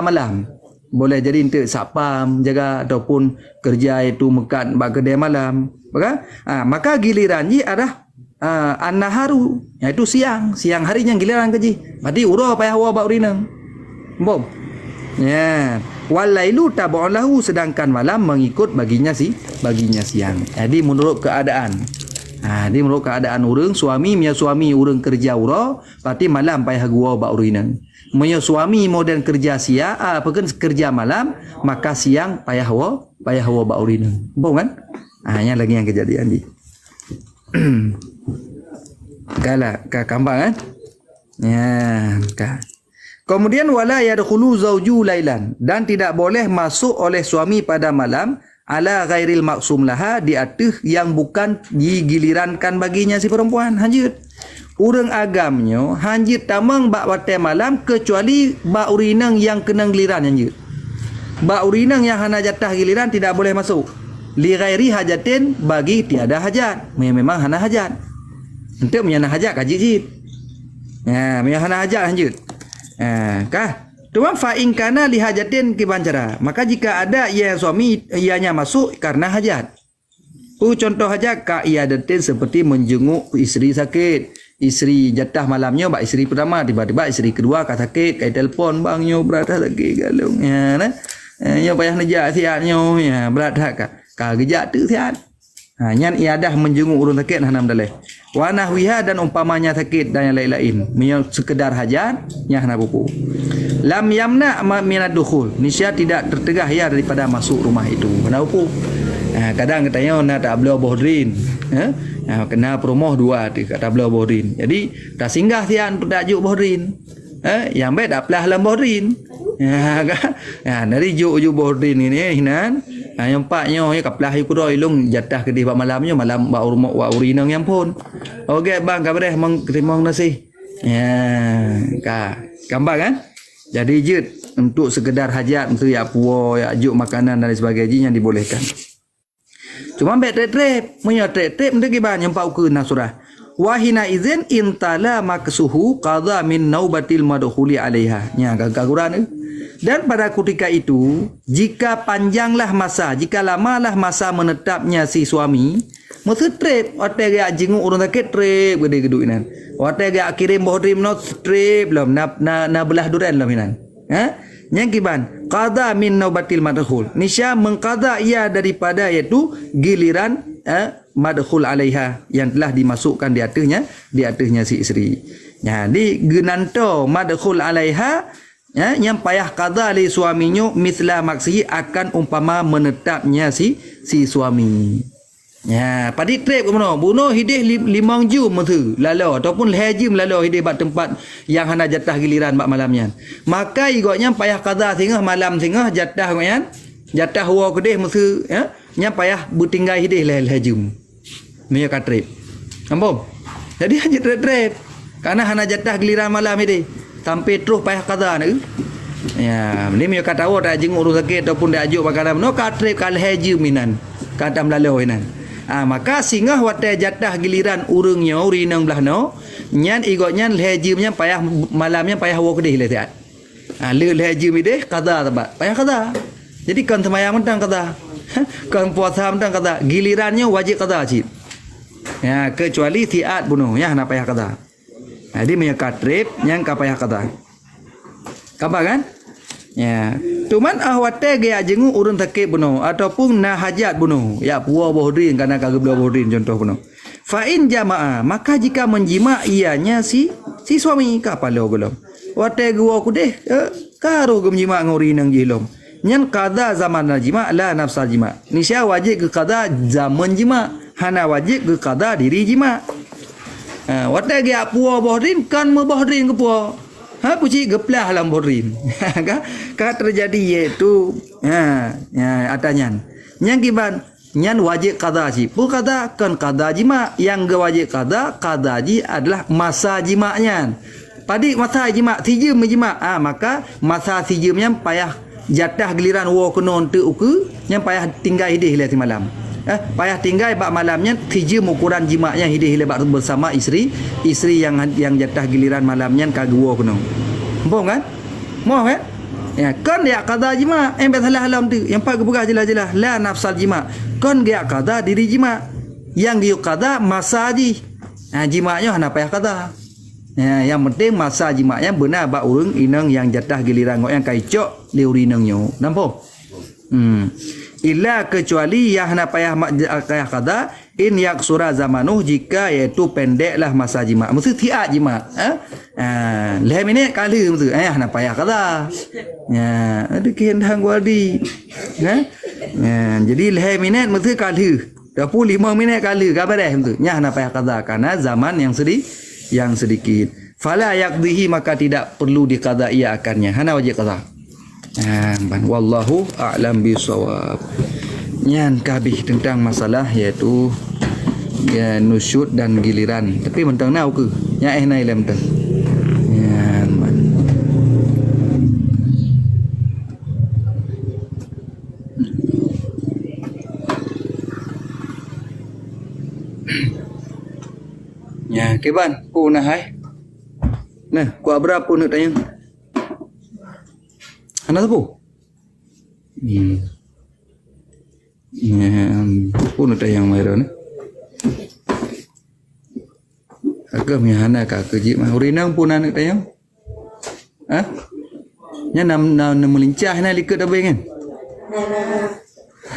malam. Boleh jadi untuk sapam jaga ataupun kerja itu mekat bak kedai malam. Maka giliran ji adalah an-naharu, iaitu siang harinya giliran kerja. Berarti urang payah wa bak urinang. Bom. Ya, walailu tabu'un lahu, sedangkan malam mengikut baginya siang. Jadi menurut keadaan. Menurut keadaan urang suami urang kerja ura, berarti malam payah gua bak urinang. Punya suami modern kerja siang, kerja malam, maka siang payah wa bak urinang. Bom kan? Yang lagi yang kejadian di. Kambang kan? Ya, Kemudian wala yadkhulu zauju lailan, dan tidak boleh masuk oleh suami pada malam ala ghairil maksum laha, di atas yang bukan digilirankan baginya si perempuan. Hanjut urang agamnya hanjut tamang bak wate malam kecuali bak urinang yang kena giliran. Hanjut bak urinang yang hana jatah giliran tidak boleh masuk. Li ghairi hajatin, bagi tiada hajat. Memang hana hajat. Untuk menyana hajat kaji jid. Ya, menyana hajat hanjut. Tuan fa in kana li hajatin kibancara, maka jika ada ia suami ianya masuk karena hajat. Contoh hajat ka iadatin, seperti menjenguk isteri sakit. Isteri jatah malamnya bak isteri pertama, tiba-tiba isteri kedua ka sakit, kai telefon bangnya berat lagi galung. Ya nah. Ya payah nejak siatnya, ya berat ka gejak tu siat. Nyan iadah menjenguk urang sakit hanam daleh. Wa nahwiha, dan umpamanya sakit dan yang lain-lain. Sekedar hajat yang hana pupu. Lam yamna minad dukhul, nisya tidak tertegah ya daripada masuk rumah itu. Kena pupu. Kadang katanya nak tak beliau bohdrin. Kena promoh dua kata beliau bohdrin. Jadi tak singgah sian tajuk bohdrin. Yang baik tak pelah dalam bohdrin. Dari juk bohdrin ini hinan. Yang empatnya kaplah ikut ilung jatah kedih bak malamnya malam bak rumah wa urinang yang pun. Okey bang kabar terima nasi. Ya, gambar kan? Jadi jut untuk sekedar hajat, untuk ya puo, ya juk makanan dan sebagainya yang dibolehkan. Cuma bet trep, punya trep untuk kiban yang pau ke nasurah. Wahina izin intala maksuhu qadha min naubatil madkhuli alaiha. Nya gagaguran. Dan pada ketika itu, jika panjanglah masa, jika lamalah masa menetapnya si suami, mesti trip, otak gak jenguk urang sakit trip gede geduinan. Otak gak kirim bohdrim not trip belum, na belah duran belum hinan. Yang kiban qada min naubatil madkhul. Nisya mengqada ia daripada iaitu giliran madkhul alaiha yang telah dimasukkan di atasnya si isteri. Jadi genanto madkhul alaiha yang payah qada li suaminya misla maksihi akan umpama menetapnya si suami. Ya, padi trip ke mana? Bunuh hidih 5 jam tu lalu ataupun 2 jam lalu hidih bak tempat yang hana jatah giliran bak malamnya. Maka igotnya payah qada tengah malam tengah jatah ngoyan. Jatah wa kedih mesti nya payah bertinggal hidih 2 jam. Mia ka trip. Kampung. Jadi hanya trip. Karena hana jatah giliran malam hidih. Sampai terus payah qada nak. Ya, ni mia kata awak dak jenguk urus sakit ataupun dak ajuk bakal no ka trip kal 2 jam minan. Kadam lalu minan. Maka singgah wate jatah giliran urungnya urinang belah no nyan igotnya lehjimnya payah malamnya payah wa kedih le tiat lehjim ide qada tabat payah qada jadi kan semayang mentang qada kan puasa mentang qada gilirannya wajib qada cip ya kecuali tiat bunuh ya nak payah qada jadi punya katrip yang ka payah qada kabar kan ya cuman wate gaya jengu urun takib bunuh ataupun na hajat bunuh ya puah bohdrin karena kagak belah bohdrin contoh bunuh fa in jamaah maka jika menjima ianya si suami kapalo golom wate gua ku deh karo gemjima ngori nang jilom nyan qada zaman jima la nafsal jima nisya wajib ke qada zaman jima hana wajib ke qada diri jima wate gaya puah bohdrin kan mebohdrin ke puah puji geplah dalam borin. Ka terjadi iaitu atanyan. Yang kiban nyan wajib qada ji. Bu qada kan qada jima yang ge wajib qada ji adalah masa jima'nya. Padi masa jima' 3 jam jima'. Maka masa 3 jamnya payah jatah giliran wa kenon tu uku yang payah tinggal hidih le malam. Payah tinggal bak malamnya 3 jam ukuran jima'nya hidih bak bersama isteri yang jatah giliran malamnya kagua kuno. Faham kan? Mau kan? Ya, kan dia qada jima' salah alam tu. Yang pak buka jelas-jelas la nafsal jima'. Kan dia qada diri jima'. Yang dia qada masa ji. Jima'nya hana payah qada. Ya, yang penting masa jima'nya benar bak urang inang yang jatah giliran ngok yang kaicok liurinangnya. Nampak? Illa kecuali yang nak payah qada in yaksura zamanuh jika iaitu pendeklah masa jima' mesti tiat jima' 5 minit kali mesti nak payah qada ada kehendak wadi jadi 5 minit mesti kali 25 minit kali kabar mesti nak payah qada karena zaman yang sedikit fala yaqdihi maka tidak perlu diqada ia akannya hana wajib qada. Wallahu a'lam bisawab. Nyan kabih tentang masalah iaitu nusyud dan giliran. Tapi mentang nau ke? Nya nai lem teng. Ya, keban, ku nah hai. Nah, ku berapa nak tanya? Anak tu pun ada yang merah ni. Agam yang hana ka kerja mah urinang pun anak tayang. Nya nam melincah na likat dah kan.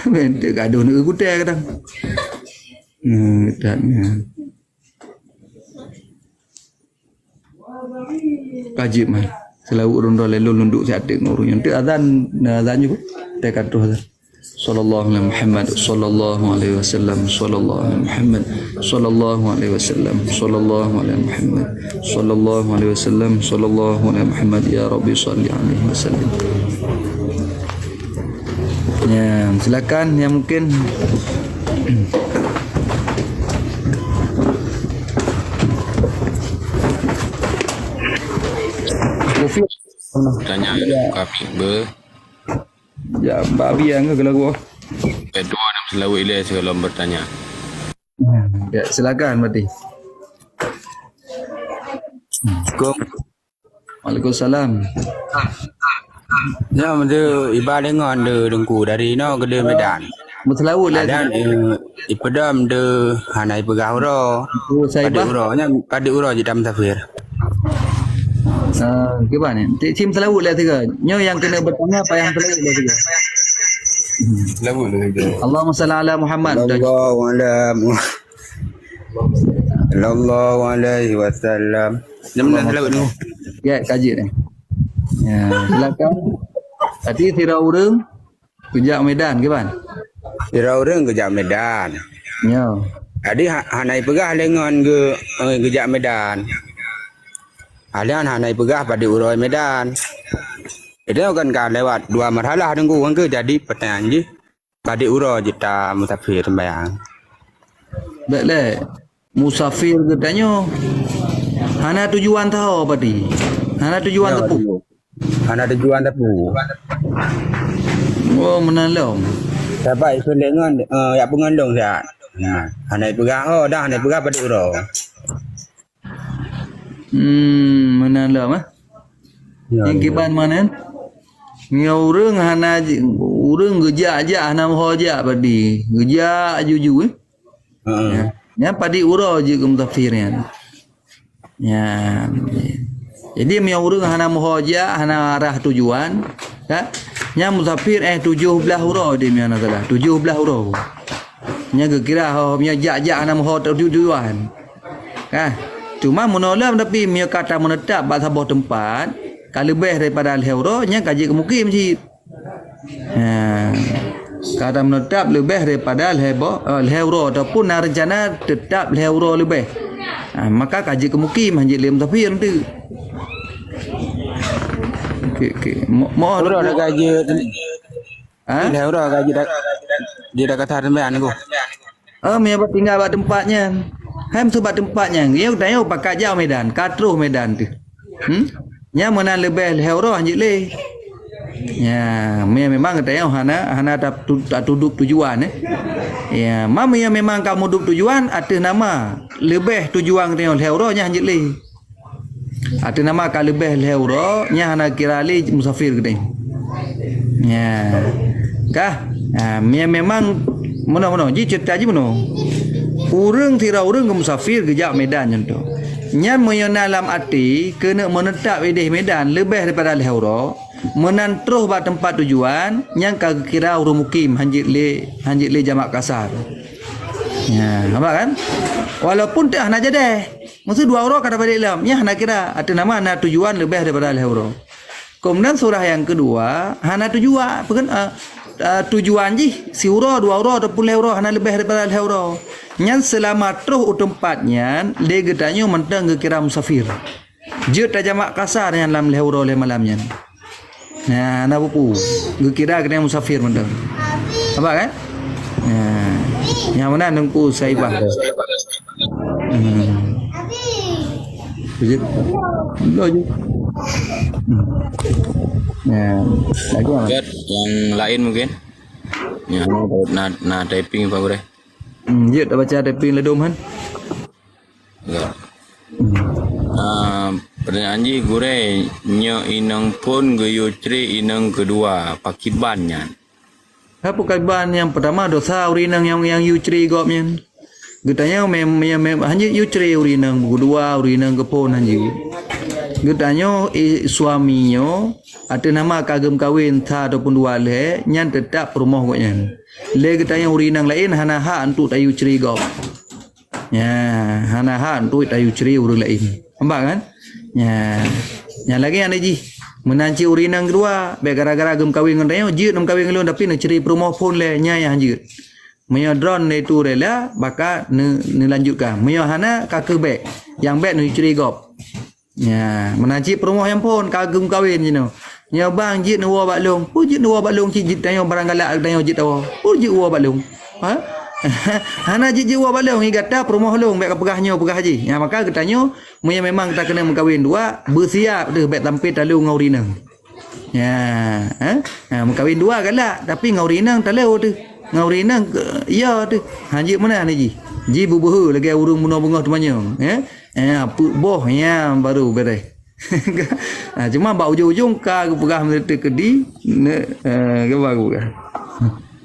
Ben gaduh nak kutai kadang. Dan kajib mah. Selalu urun dole lunduk siatik ngurung yang tu azan juga dekat tu azan sallallahu alaihi Muhammad sallallahu alaihi wasallam sallallahu alaihi Muhammad sallallahu alaihi wasallam sallallahu alaihi Muhammad sallallahu alaihi wasallam sallallahu alaihi Muhammad ya rabbi salli alaihi wasallam. Ya, silakan yang mungkin tanya kami ya babi yang ke lagu kedua nam selalu ilai sebelum bertanya ya silakan berarti. Waalaikumsalam. Ya ada ibadah dengan de dengku dari no ke de Medan Betul lah. Dan ipedam de hanai pegah uro. Saya pada uronya pada uro je dam safir. Gimana? Sim selawut lah tiga. Nyo yang kena bertanya apa yang selawut lah tiga. Selawut lah tiga. Allahumma salli ala Muhammad. Sallallahu alaihi wasallam. Jom selawut dulu. Ya, kaji ni. Ya, silakan. Tadi tira urang kerja Medan ke ban? Tira orang kerja Medan. Ya. Adi hanai pegah lengan ke kerja Medan. Alian hanai pegah pada uroi Medan. Itu kan lewat dua marhalah tunggu kan ke jadi pertanyaan je. Pada uroi jita musafir sembahyang. Baiklah. Musafir ke tanya. Hana tujuan tahu apa di? Hana tujuan tepu. Hana tujuan tepu. Oh, menalong. Dapat isu lengan ya pengandung siat. Hanai pegah dah hanai pegah pada uroi. Menalong ah. Yang kiban mana? Ngau urang hana urang geja aja hana moho aja padi. Geja juju Ya padi uro je ke musafirnya. Ya. Jadi mi urang hana moho aja hana arah tujuan, ya. Nya musafir 17 uro dia mi ana salah. 17 uro. Nya kira nya jak-jak hana moho tujuan. Kan? Cuma menolak tapi mi kata menetap pada sebuah tempat kalau lebih daripada al-euro nya kaji kemukim sih. Kata menetap lebih daripada al-euro ataupun rencana tetap al-euro lebih. Maka kaji kemukim hanya lem tapi nanti. Okey. Mau Ura dah gaji. Al-euro gaji dah dia dah kata sembahyang aku. Mi apa tinggal kat tempatnya. Ham sebab tempatnya. Dia tanya pakai jauh Medan, katruh Medan tu. Nya mana lebih al-euro hanya le. Ya, memang katanya hana tak duduk tujuan Ya, mami yang memang kamu duduk tujuan atas nama lebih tujuan katanya euro nya hanya le. Atas nama kalau lebih euro nya hana kira le musafir katanya. Ya. Kah? Memang mana ji cerita ji mana. Urang tira urang ke musafir kerja Medan contoh. Nya menyana dalam arti kena menetap di Medan lebih daripada euro menan terus ba tempat tujuan yang kira urang mukim hanjit le jamak kasar. Ya, nampak kan? Walaupun tak hana jadi. Mesti 2 euro kata balik dalam. Nya hana kira ada nama hana tujuan lebih daripada euro. Kemudian surah yang kedua hana tujuan bukan tujuan ji si euro 2 euro ataupun euro hana lebih daripada euro. Yang selama terus tempatnya dia getanya mentang kira musafir. Je tak jamak kasar yang dalam euro le malamnya. Nah, nak buku. Kira kena musafir mentang. Apa kan? Yang mana nengku saibah. Bijit. Lojo. Lagi apa? Yang lain mungkin. Yang na typing apa boleh? Dia tak baca typing ledom kan? Enggak. Pertanyaan ji gure nya inang pun geyo cri inang kedua pakibannya. Apa kaban yang pertama dosa urinang yang yutri gopnya. Getanya hanya yutri urinang kedua urinang kepon hanya. Getanya suaminya ada nama kagem kawin ta ataupun dua le nyan tetap rumah gopnya. Le getanya urinang lain hana hak untuk tayu cri gop. Ya, hana hak untuk tayu cri urang lain. Nampak kan? Ya. Yang lagi yang ji menanci urinang kedua be gara-gara gem kawin dengan dia je nam kawin ngelon tapi nak ceri perumah pun le nya yang je. Meya drone itu rela baka ne lanjutkan. Meya hana kake be yang be nu ceri gop. Ya, menanci perumah yang pun kagem kawin je no. Nya bang je nu wa baklong. Pu je nu wa baklong ci jit tanya barang galak tanya jit tawa. Pu je wa baklong. Hana je wa baklong ni kata perumah long be pegahnya pegah je. Ya maka katanya memang kita kena mengkawin dua bersiap dah baik tampil talu ngau rinang. Ya, mengkawin dua galak tapi ngau rinang talu tu. Ngau rinang ya tu. Haji mana ni ji? Ji bubuh lagi urung bunga-bunga tu banyak. Boh ya baru beres. Cuma bau ujung-ujung ka pegah mesti kedi ke baru kan.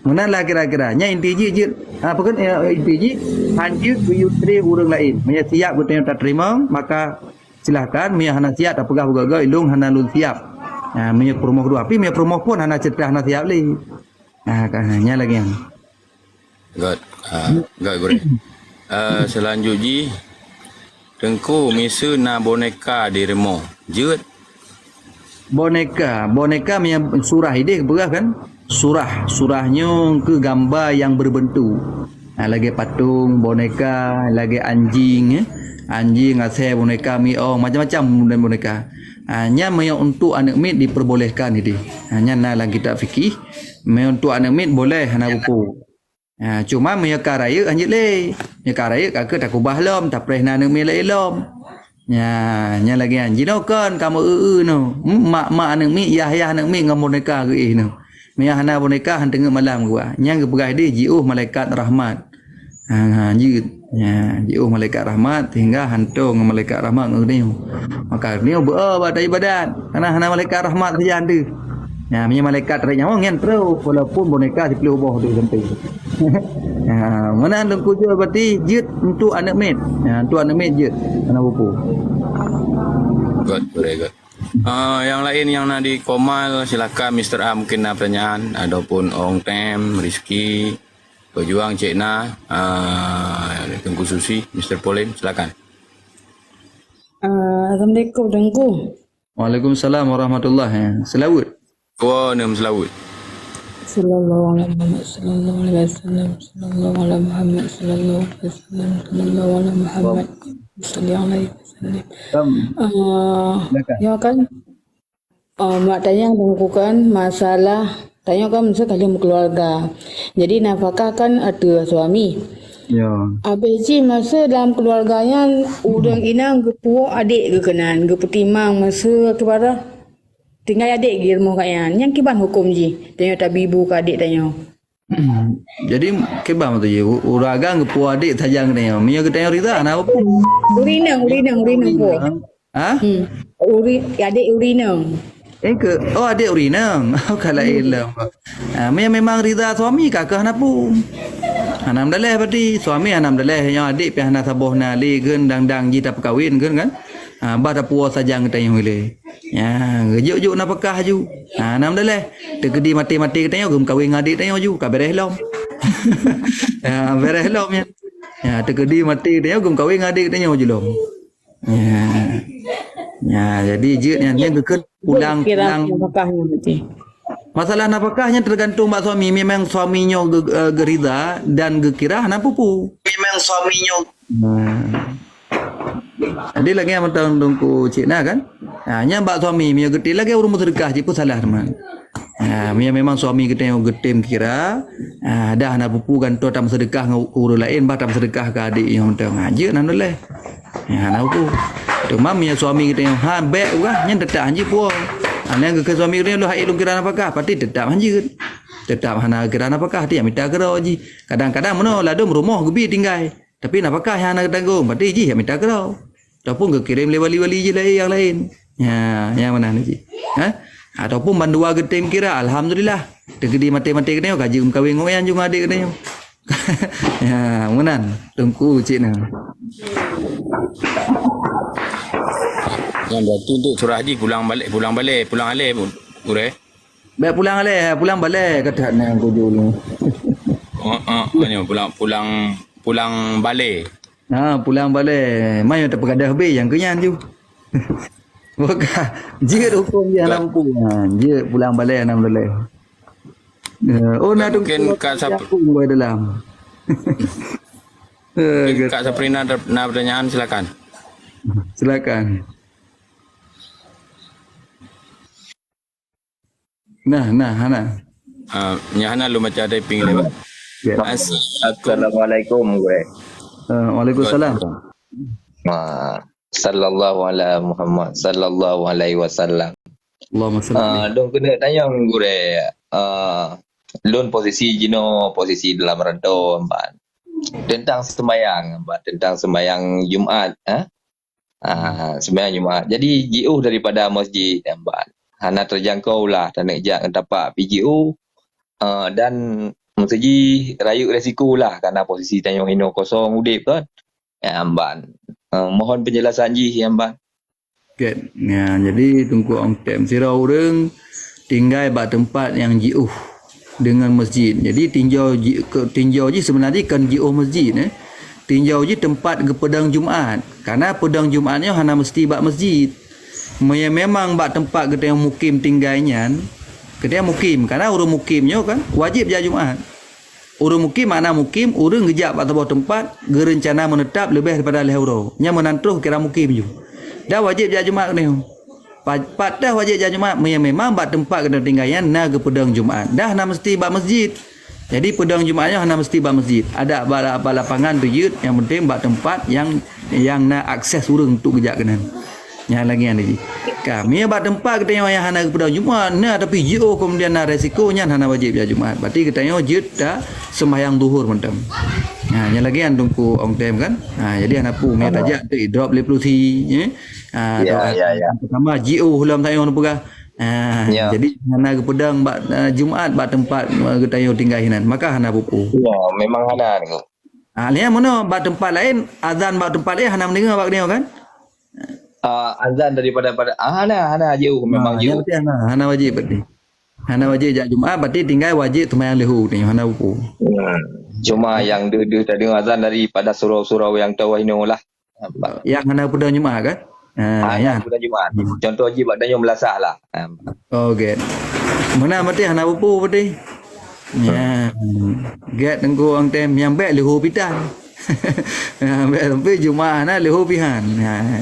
Manalah kira-kira nya inti je apa kan inti je hanjut yutri urang lain. Siap bertanya tak terima maka Silakan mia hana siap tak pegah gagal ilung hana lun siap. Mia promoh kedua. Tapi mia promoh pun hana cerita hana siap lagi. Kan nya lagi yang. God. God gore. Selanjutnya Tengku misa na boneka di remo. Jut. Boneka mia surah ide berah kan? Surahnya ke gambar yang berbentuk. Lagi patung, boneka, lagi anjing anjing asal boneka macam-macam boneka. Nya mia untuk anak mit diperbolehkan ini. Nya dalam kitab fikih mia untuk anak mit boleh hana buku. Cuma mia karaya anjit le. Mia karaya kakak tak ubah lom, tak pernah nak mia le lom. Nya lagi anjing no kan kamu no. Mak anak mi yah anak mi ngam boneka ke no. Mia hana boneka han tengah malam gua. Nya ke begai dia jiuh malaikat rahmat. Anjit. Jiuh malaikat rahmat hingga hantu ngam malaikat rahmat ngeu. Maka ni berbat ibadat. Karena hana malaikat rahmat saja anda. Punya malaikat ternyata ngan pro walaupun boneka di peluk bawah tu sampai. Mana anda kuja berarti jut untuk anak mit. Untuk anak mit jut anak buku. God, very good. Yang lain yang nak dikomal silakan Mr. A mungkin nak pertanyaan ataupun Ong Tem, Rizky, Pejuang Cik Na, Tengku Susi, Mr. Pauline silakan. Assalamualaikum Tengku. Waalaikumsalam warahmatullahi. Selawat. Tua nem selawat. Sallallahu alaihi Muhammad sallallahu alaihi wasallam sallallahu alaihi Muhammad sallallahu alaihi wasallam sallallahu alaihi Muhammad sallallahu alaihi wasallam. Ya kan mak tanya Tengku kan masalah tanya kan sekali keluarga. Jadi nafkah kan ada suami. Ya. Abiji masa dalam keluarganya udang inang gepuo adik ke kenan gepetimang masa kepada tinggal adik gi rumah kayan yang kiban hukum ji tanya tabibu ke adik tanya. Jadi kebam tu je uragang ke puak adik tajang ni. Mia ke tanya rida nak apa? Urina po. Adik urina. Ke adik urina. Kalau ilam. Mia memang rida suami kakak nak pun. Hanam daleh berarti suami hanam daleh yang adik pi hana saboh na li gen dang ji tak perkahwin kan. Bah dah puas saja kita yang boleh. Gejuk nak pakah ju. Hanam daleh. Tegedi mati-mati kita yang gum kahwin adik tanya ju ka beres lom. Beres lom ya. Tegedi mati kita yang gum kahwin adik tanya ju lom. Jadi je yang geken pulang. Nafkahnya berarti. Masalah nafkahnya tergantung mak suami. Memang suaminya gerida dan gekira hana pupu. Memang suaminya. Jadi lagi yang mentang tungku Cik Na kan. Nya mbak suami mia geti lagi urung sedekah je pun salah teman. Mia memang suami kita yang getim kira dah hana pupu kan tu tam sedekah urang lain bah tam sedekah ke adik yang mentang aja nan boleh. Hana pupu. Cuma mia suami kita yang bek urang nya tetap anji puang. Yang ke suami dia lu hai lu kira apakah pasti tetap anjir. Tetap hana kira apakah dia minta kira ji. Kadang-kadang meno ladum rumah gebi tinggal. Tapi apakah yang hana tanggung pasti ji minta kira. Ataupun ke kirim le wali-wali je lain yang lain. Yang mana ni ji? Ataupun bandua getim kira alhamdulillah. Tegedi mati-mati kena gaji kawin ngoyan juga adik kena. Menan tungku Cik Na. Yang berarti untuk surah haji pulang alik boleh. Baik pulang balik kata nak aku dulu. Pulang balik. Pulang balik. Mai tak pegadah habis yang kenyan tu. Bukan. Jir hukum yang lampu. Jir pulang balik alhamdulillah. Nak mungkin Kak aku dalam. Kak Saprina nak pertanyaan silakan. Silakan. Hana. Hana lu macam ada ping lewat. Assalamualaikum gue. Waalaikumsalam. Sallallahu ala Muhammad sallallahu alaihi wasallam. Allahumma salli. Dong kena tanya gue. Lun posisi posisi dalam rantau empat. Tentang sembahyang Jumaat, sembahyang Jumaat. Jadi jauh daripada masjid empat. Hana terjangkau lah tak nak jak tapak PGO dan segi rayu resiko lah kerana posisi tanyong hino kosong udip kan. Amban. Mohon penjelasan ji amban. Kan. Ya, jadi tungku ong tem sirau urang tinggal bak tempat yang jauh dengan masjid. Jadi tinjau je sebenarnya kan jauh masjid tinjau je tempat ke pedang Jumaat. Karena pedang Jumaatnya hanya mesti bak masjid. Memang bak tempat kita yang mukim tinggalnya kita yang mukim karena urang mukimnya kan wajib jah Jumaat. Urang mukim mana mukim urang gejak bak tempat gerencana menetap lebih daripada lehuro. Nya menantuh kira mukim je. Dah wajib jah Jumaat ni. Pat dah wajib jah Jumaat memang bak tempat kita tinggalnya na ke pedang Jumaat. Dah na mesti bak masjid. Jadi pedang Jumaatnya hanya mesti bak masjid. Ada bak lapangan tu je yang penting bak tempat yang na akses urang untuk gejak kenan. Yang lagi yang ni. Kami bak tempat kita yang hanya ke pedang Jumaat na tapi jauh kemudian na resikonya hanya wajib jah Jumaat. Berarti kita yang je dah sembahyang zuhur mentam. Yang lagi yang tunggu ong tem kan. Jadi anak pu me tajak tu drop leplusi ya. Pertama GO hulam tayo nu pegah. Jadi hana ke pedang bak Jumaat bak tempat ke tayo tinggal hinan. Maka hana pupu. Ya, memang hana ni. Lihat mana bak tempat lain azan bak tempat lain hana mendengar bak dia kan. Azan daripada hana jauh memang jauh. Berarti hana wajib berarti. Hana wajib jak Jumaat berarti tinggal wajib sembahyang lehu ni hana pupu. Cuma yang dia tak dengar azan daripada surau-surau yang tawah ini lah. Yang hana pedang Jumaat kan? Ya. Bulan Jumaat. Contoh je buat dayung belasah lah. Okey. Mana berarti hana pupu berarti? Ya. Get tengku ang tem yang baik lehu pitan. Baik sampai Jumaat na lehu pihan.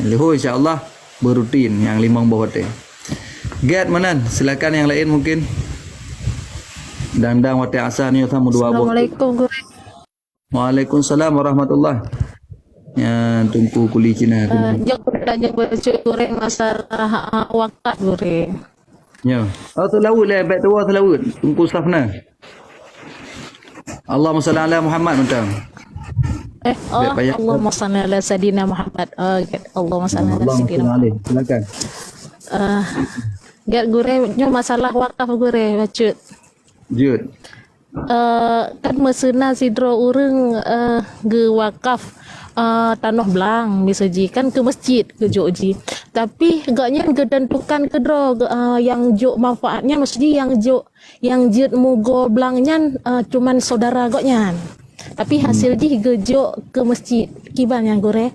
Lehu insya-Allah berutin yang limang bawah teh. Get manan, silakan yang lain mungkin. Dandang wati asar ni sama dua buah. Assalamualaikum guru. Waalaikumsalam warahmatullahi. Ya, tunggu kuli Cina. Jok tanya baca guru masalah wakaf guru. Ya. Tu laut le baik tua tu laut. Tunggu safna. Allahumma salli ala Muhammad macam. Allahumma salli ala sayidina Muhammad. Allahumma salli ala sayidina Muhammad. Silakan. Gak guru nyo masalah wakaf guru baca. Jud. Kan mesena sidro urang ge wakaf tanah belang bisa ji kan ke masjid ke joji. Tapi gaknya ketentukan ke dro yang jok manfaatnya mesti yang jut mugo belangnya cuman saudara gaknya. Tapi hasil ji gejok ke masjid. Kiban yang gore.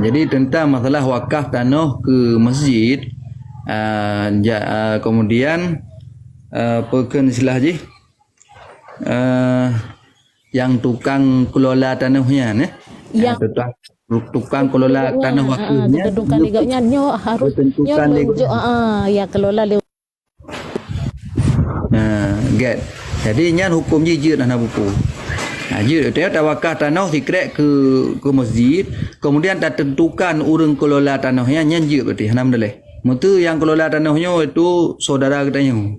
Jadi tentang masalah wakaf tanah ke masjid kemudian pekan istilah je yang tukang kelola tanahnya yang tukang kelola tanah wakafnya kedudukan leganya nyo harus nyo ya kelola get jadi nyan hukum jijir dan buku jir dia wakaf tanah dikrek ke masjid kemudian tak tentukan urang kelola tanahnya nyan jir berarti hanam daleh mutu yang kelola tanahnya itu saudara katanya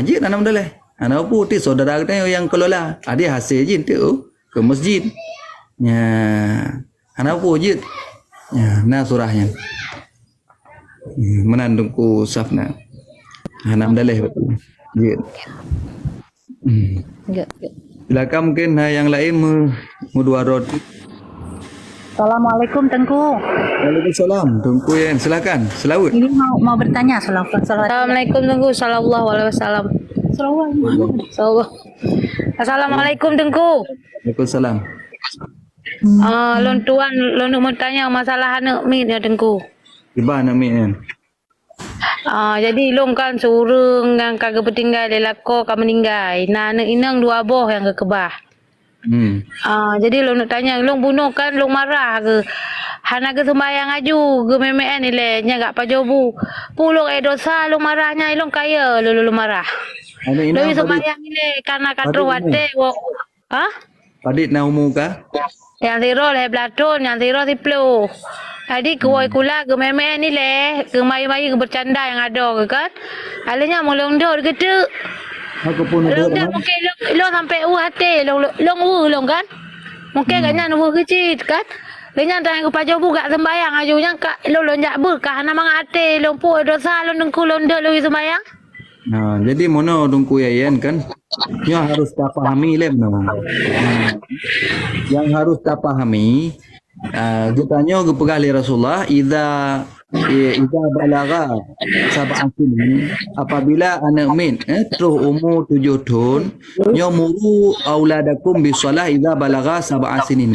jir hanam daleh ana apa ti saudara katanya yang kelola ada hasil jin tu ke masjid ana apa jir na surahnya menandungku safna hanam daleh betul jir silakan mungkin yang lain dua roti. Assalamualaikum Tengku. Waalaikumsalam Tengku Yen, silakan selaut. Ini mau bertanya Assalamualaikum Tengku sallallahu alaihi wasallam. Assalamualaikum Tengku. Waalaikumsalam. Lon tuan lon nak bertanya masalah anak mi ya Tengku. Tiba anak mi kan. Jadi long kan seorang yang kagak bertinggal lelako kan meninggal. Nah anak inang dua boh yang kekebah. Jadi long nak tanya long bunuh kan long marah ke hana ke sembahyang aju ke memean ni le nya gak pajobu. Pulung dosa long marahnya long kaya lu marah. Lo sembahyang ni le karena katro wate Padit na umuka. Yang zero le blatun yang zero tiplu. Tadi kuai kula ke memean ni le ke mai-mai ke bercanda yang ada ke kan. Alanya molong dor gitu. Aku pun Long dah mungkin long sampai hati long kan. Mungkin kanya nu kecil kan. Lenya tang ku pajo buka sembayang ajunya kak lo jak berkah na mang hati long pu dosa long dengku long dah lo sembayang. Jadi mono dungku yayan kan. Yang harus tak pahami lem no. Yang harus tak pahami Getanya gepegah li Rasulullah idza balagha sab'an sinin, apabila anak min terus umur 7 tahun, nyamuru auladakum bisalah idza balagha sab'an sinin.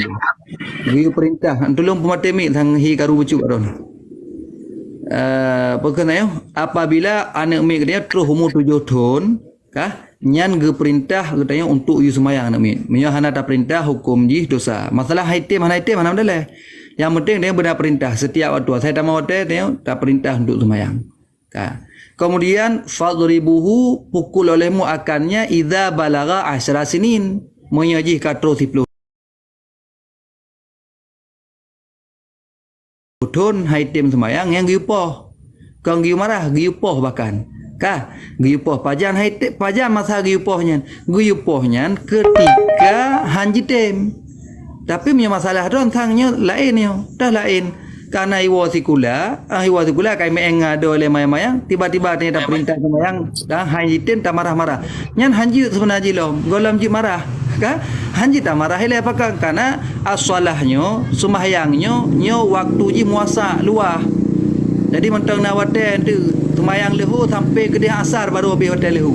Dia perintah tolong pemati mi thang hi karu bucuk ron. Perkenanya apabila anak mi dia terus umur 7 tahun, kah nyan ge perintah katanya untuk you semayang anak min. Menyo hana tak perintah hukum ji dosa. Masalah haitim mana boleh. Yang penting dia benar perintah setiap waktu. Saya tak mau dia tak perintah untuk semayang. Kah. Kemudian fadribuhu, pukul olehmu akannya idza balagha 10 sinin. Menyo ji katro 10 tahun haitim semayang yang giupoh. Kau giu marah, giupoh bahkan. Kah, giupoh pajan haitim, pajan masa giupohnya. Giupohnya ketika hanjitem. Tapi punya masalah don thangnya lain yo, dah lain. Karena iwa sikula kai meeng ngado le mayang, tiba-tiba dia tak perintah semayang, dah hanjitem tak marah-marah. Nyan hanji sebenarnya lom, golam ji marah. Kah? Hanji tak marah hele apakah? Karena as-salahnya, semahyangnya, nyo waktu ji muasa luah. Jadi mentang na hotel tu semayang lehu sampai ke dia asar baru habis hotel lehu.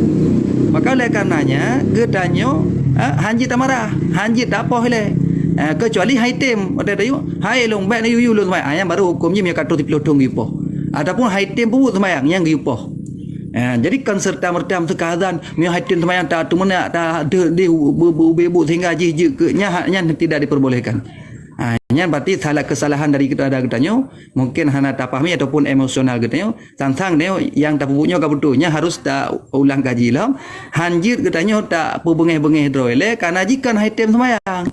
Maka oleh karenanya gedanyo hanji tak marah, hanji tak apa hele. Kecuali haitim hotel tu, hai long baik ni yu long semayang, yang baru hukumnya mi katu 10 tahun gipo. Adapun haitim pun semayang yang gipo. Jadi kan serta merta sekazan mi haitim semayang tak tu mana tak de bebu sehingga ji ke nya tidak diperbolehkan. Nya berarti salah kesalahan dari kita ada katanya mungkin hana tak pahami ataupun emosional katanya tantang dia yang tak punya kabutnya harus tak ulang kaji lah hanjir katanya tak pebengeh-bengeh droile karena jikan haitim semayang